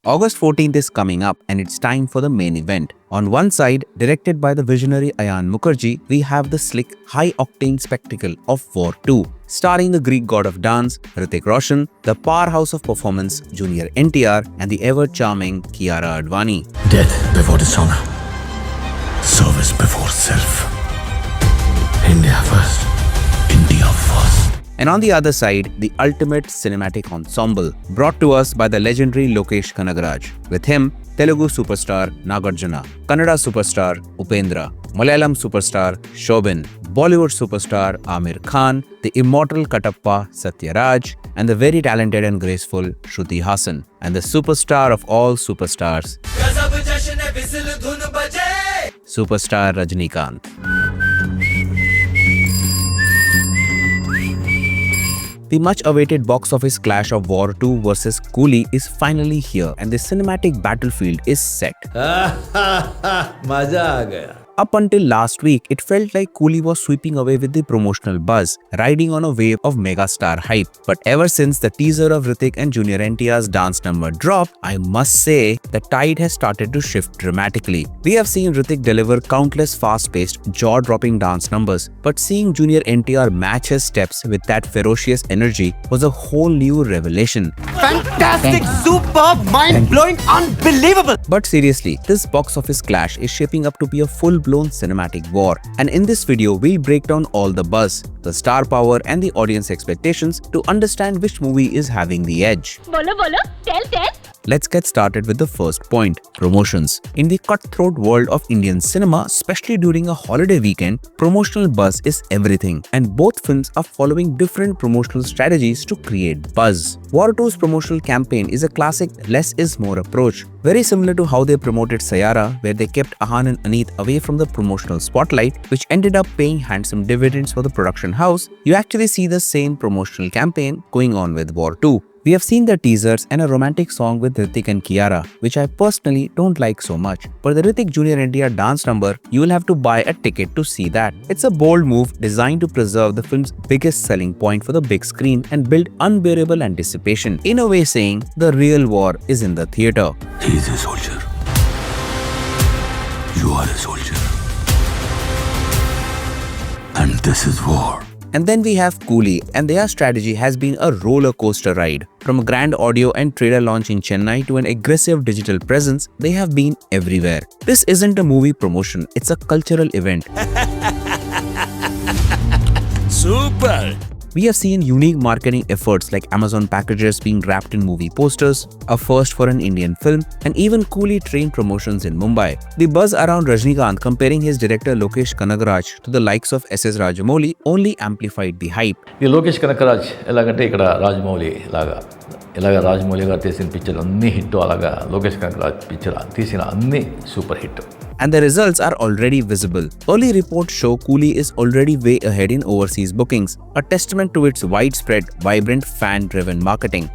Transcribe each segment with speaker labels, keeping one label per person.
Speaker 1: August 14th is coming up and it's time for the main event. On one side, directed by the visionary Ayan Mukerji, we have the slick, high-octane spectacle of War 2, starring the Greek god of dance, Hrithik Roshan, the powerhouse of performance, Junior NTR, and the ever-charming Kiara Advani.
Speaker 2: Death before dishonor. Service before self. India first. India first.
Speaker 1: And on the other side, the ultimate cinematic ensemble, brought to us by the legendary Lokesh Kanagaraj. With him, Telugu superstar Nagarjuna, Kannada superstar Upendra, Malayalam superstar Shobin, Bollywood superstar Aamir Khan, the immortal Katappa Satyaraj, and the very talented and graceful Shruti Hassan, and the superstar of all superstars, superstar Rajinikanth. The much-awaited box office clash of War 2 versus Coolie is finally here and the cinematic battlefield is set.
Speaker 2: Maza aa gaya.
Speaker 1: Up until last week, it felt like Coolie was sweeping away with the promotional buzz, riding on a wave of megastar hype. But ever since the teaser of Hrithik and Junior NTR's dance number dropped, I must say the tide has started to shift dramatically. We have seen Hrithik deliver countless fast-paced, jaw-dropping dance numbers, but seeing Junior NTR match his steps with that ferocious energy was a whole new revelation.
Speaker 3: Fantastic, superb, mind-blowing, unbelievable!
Speaker 1: But seriously, this box office clash is shaping up to be a full-blown cinematic war. And in this video, we'll break down all the buzz, the star power and the audience expectations to understand which movie is having the edge.
Speaker 4: Bolo, tell.
Speaker 1: Let's get started with the first point, promotions. In the cutthroat world of Indian cinema, especially during a holiday weekend, promotional buzz is everything, and both films are following different promotional strategies to create buzz. War 2's promotional campaign is a classic less is more approach, very similar to how they promoted Sayara, where they kept Ahan and Aneet away from the promotional spotlight, which ended up paying handsome dividends for the production house. You actually see the same promotional campaign going on with War 2. We have seen the teasers and a romantic song with Hrithik and Kiara, which I personally don't like so much. For the Hrithik Junior NTR dance number, you will have to buy a ticket to see that. It's a bold move designed to preserve the film's biggest selling point for the big screen and build unbearable anticipation, in a way saying the real war is in the theatre.
Speaker 2: He is a soldier. You are a soldier. And this is war.
Speaker 1: And then we have Coolie, and their strategy has been a roller coaster ride. From a grand audio and trailer launch in Chennai to an aggressive digital presence, they have been everywhere. This isn't a movie promotion, it's a cultural event.
Speaker 2: Super!
Speaker 1: We have seen unique marketing efforts like Amazon packages being wrapped in movie posters, a first for an Indian film, and even Coolie train promotions in Mumbai. The buzz around Rajinikanth comparing his director Lokesh Kanagaraj to the likes of S.S. Rajamouli only amplified the hype.
Speaker 5: The Lokesh Kanagaraj elagante ikkada Rajamouli ilaga Rajamouli garu teసిన picture అన్ని hit అలాగా Lokesh Kanagaraj picture తీసిన అన్ని super hit.
Speaker 1: And the results are already visible. Early reports show Coolie is already way ahead in overseas bookings, a testament to its widespread, vibrant, fan-driven marketing.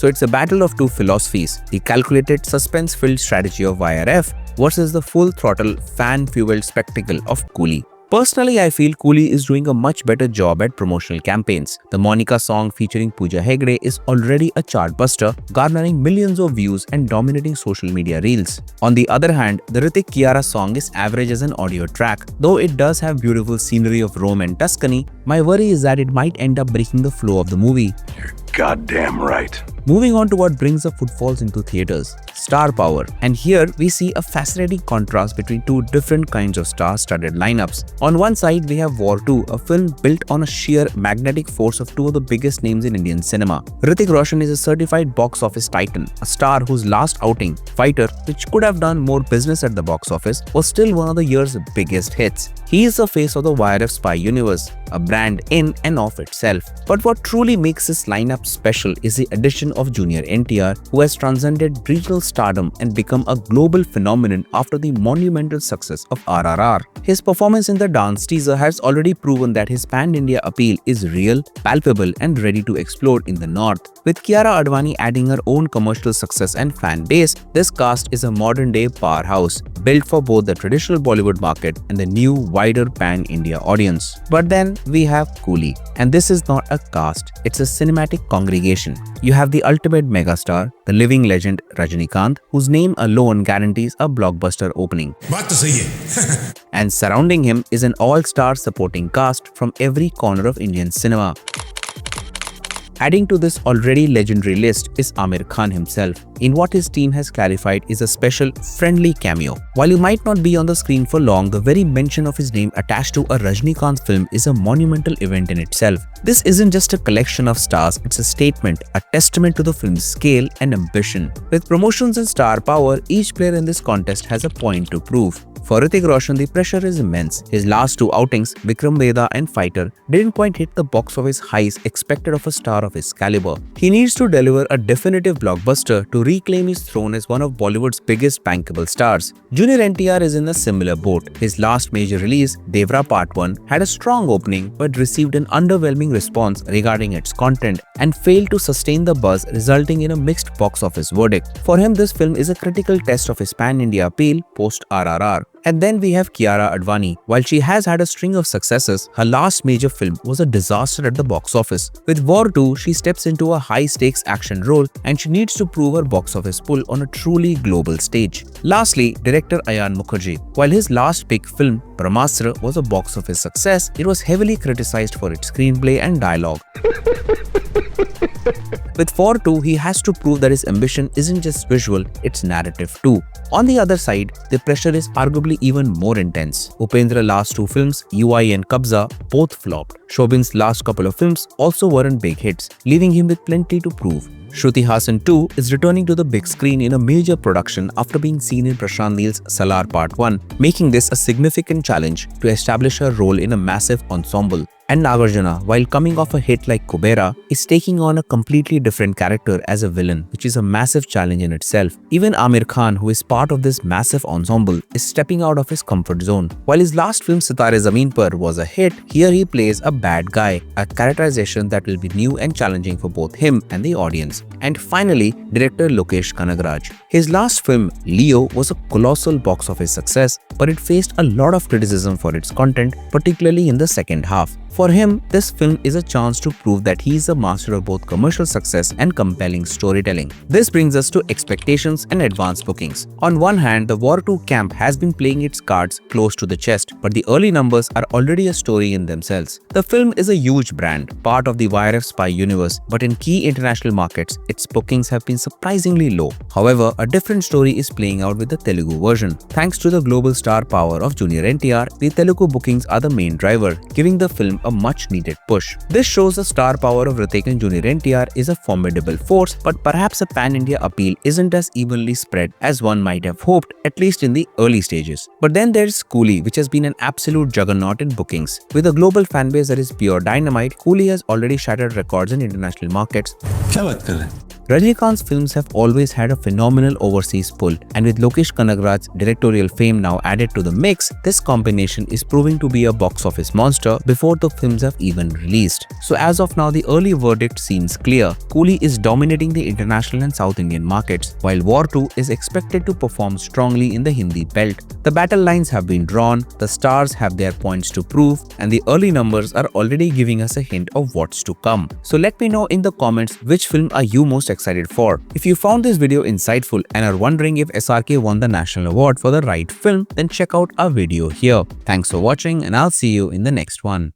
Speaker 1: So it's a battle of two philosophies, the calculated, suspense-filled strategy of YRF versus the full-throttle, fan-fueled spectacle of Coolie. Personally, I feel Coolie is doing a much better job at promotional campaigns. The Monica song featuring Pooja Hegde is already a chartbuster, garnering millions of views and dominating social media reels. On the other hand, the Hrithik Kiara song is average as an audio track. Though it does have beautiful scenery of Rome and Tuscany, my worry is that it might end up breaking the flow of the movie.
Speaker 2: You're goddamn right.
Speaker 1: Moving on to what brings the footfalls into theaters, star power. And here we see a fascinating contrast between two different kinds of star-studded lineups. On one side, we have War 2, a film built on a sheer magnetic force of two of the biggest names in Indian cinema. Hrithik Roshan is a certified box office titan, a star whose last outing, Fighter, which could have done more business at the box office, was still one of the year's biggest hits. He is the face of the YRF spy universe, a brand in and of itself. But what truly makes this lineup special is the addition of Junior NTR, who has transcended regional stardom and become a global phenomenon after the monumental success of RRR. His performance in the dance teaser has already proven that his pan-India appeal is real, palpable and ready to explode in the north. With Kiara Advani adding her own commercial success and fan base, this cast is a modern-day powerhouse, built for both the traditional Bollywood market and the new, wider pan-India audience. But then we have Coolie, and this is not a cast, it's a cinematic congregation. You have the ultimate megastar, the living legend Rajinikanth, whose name alone guarantees a blockbuster opening.
Speaker 4: बात तो सही है.
Speaker 1: And surrounding him is an all-star supporting cast from every corner of Indian cinema. Adding to this already legendary list is Aamir Khan himself, in what his team has clarified is a special, friendly cameo. While he might not be on the screen for long, the very mention of his name attached to a Rajinikanth film is a monumental event in itself. This isn't just a collection of stars, it's a statement, a testament to the film's scale and ambition. With promotions and star power, each player in this contest has a point to prove. For Hrithik Roshan, the pressure is immense. His last two outings, Vikram Vedha and Fighter, didn't quite hit the box office highs expected of a star of his caliber. He needs to deliver a definitive blockbuster to reclaim his throne as one of Bollywood's biggest bankable stars. Junior NTR is in a similar boat. His last major release, Devra Part 1, had a strong opening but received an underwhelming response regarding its content and failed to sustain the buzz, resulting in a mixed box office verdict. For him, this film is a critical test of his pan-India appeal post-RRR. And then we have Kiara Advani. While she has had a string of successes, her last major film was a disaster at the box office. With War 2, she steps into a high-stakes action role and she needs to prove her box office pull on a truly global stage. Lastly, director Ayan Mukerji. While his last big film, Brahmastra, was a box office success, it was heavily criticized for its screenplay and dialogue. With War 2, he has to prove that his ambition isn't just visual, it's narrative too. On the other side, the pressure is arguably even more intense. Upendra's last two films, UI and Kabza, both flopped. Shobin's last couple of films also weren't big hits, leaving him with plenty to prove. Shruti Hassan too is returning to the big screen in a major production after being seen in Prashant Neel's Salar Part 1, making this a significant challenge to establish her role in a massive ensemble. And Nagarjuna, while coming off a hit like Kubera, is taking on a completely different character as a villain, which is a massive challenge in itself. Even Aamir Khan, who is part of this massive ensemble, is stepping out of his comfort zone. While his last film Sitare Zameen Par was a hit, here he plays a bad guy, a characterization that will be new and challenging for both him and the audience. And finally, director Lokesh Kanagaraj. His last film, Leo, was a colossal box office success, but it faced a lot of criticism for its content, particularly in the second half. For him, this film is a chance to prove that he is a master of both commercial success and compelling storytelling. This brings us to expectations and advance bookings. On one hand, the War 2 camp has been playing its cards close to the chest, but the early numbers are already a story in themselves. The film is a huge brand, part of the YRF spy universe, but in key international markets, its bookings have been surprisingly low. However, a different story is playing out with the Telugu version. Thanks to the global star power of Junior NTR, the Telugu bookings are the main driver, giving the film a much needed push. This shows the star power of Hrithik and Junior NTR is a formidable force, but perhaps a pan-India appeal isn't as evenly spread as one might have hoped, at least in the early stages. But then there's Coolie, which has been an absolute juggernaut in bookings. With a global fanbase that is pure dynamite, Coolie has already shattered records in international markets.
Speaker 2: क्या बात कर रहे हैं?
Speaker 1: Rajinikanth's films have always had a phenomenal overseas pull, and with Lokesh Kanagaraj's directorial fame now added to the mix, this combination is proving to be a box office monster before the films have even released. So as of now, the early verdict seems clear. Coolie is dominating the international and South Indian markets, while War 2 is expected to perform strongly in the Hindi belt. The battle lines have been drawn, the stars have their points to prove, and the early numbers are already giving us a hint of what's to come. So let me know in the comments which film are you most excited for. If you found this video insightful and are wondering if SRK won the National Award for the right film, then check out our video here. Thanks for watching and I'll see you in the next one.